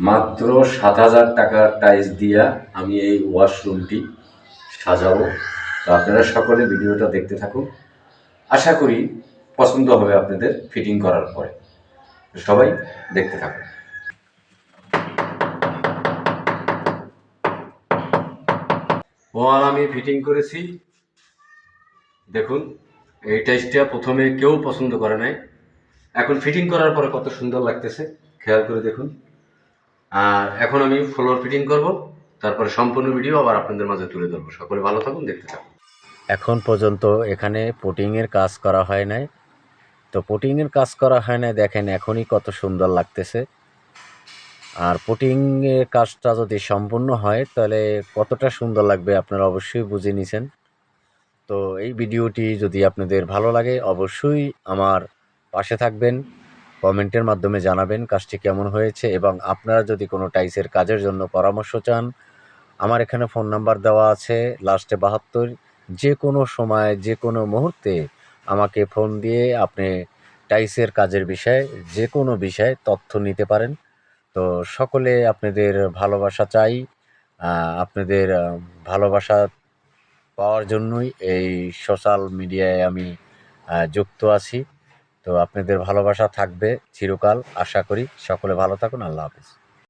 মাত্র 7,000 টাকার টাইলস দিয়া আমি এই ওয়াশরুমটি সাজাবো। তো আপনারা সকলে ভিডিওটা দেখতে থাকুন, আশা করি পছন্দ হবে আপনাদের ফিটিং করার পরে। সবাই দেখতে থাকুন। ওয়াল আমি ফিটিং করেছি, দেখুন এই টাইলসটা প্রথমে কেউ পছন্দ করে নাই, এখন ফিটিং করার পরে কত সুন্দর লাগতেছে খেয়াল করে দেখুন। আর এখন আমি ফ্লোর ফিটিং করব, তারপরে সম্পূর্ণ ভিডিও আবার আপনাদের মাঝে তুলে ধরবো। সকলে ভালো থাকুন, দেখতে থাকুন। এখন পর্যন্ত এখানে পুটিংয়ের কাজ করা হয় নাই, তো পুটিংয়ের কাজ করা হয় না, দেখেন এখনই কত সুন্দর লাগতেছে। আর পুটিংয়ের কাজটা যদি সম্পূর্ণ হয় তাহলে কতটা সুন্দর লাগবে আপনারা অবশ্যই বুঝে নিছেন। তো এই ভিডিওটি যদি আপনাদের ভালো লাগে অবশ্যই আমার পাশে থাকবেন, কমেন্টের মাধ্যমে জানাবেন কাজটি কেমন হয়েছে, এবং আপনারা যদি কোনো টাইলসের কাজের জন্য পরামর্শ চান আমার এখানে ফোন নাম্বার দেওয়া আছে লাস্টে 72। যে কোনো সময় যে কোনো মুহূর্তে আমাকে ফোন দিয়ে আপনি টাইলসের কাজের বিষয়ে যে কোনো বিষয়ে তথ্য নিতে পারেন। তো সকলে আপনাদের ভালোবাসা চাই, আপনাদের ভালোবাসা পাওয়ার জন্যই এই সোশ্যাল মিডিয়ায় আমি যুক্ত আছি। তো আপনাদের ভালোবাসা থাকবে চিরকাল, আশা করি। সকলে ভালো থাকুন, আল্লাহ হাফেজ।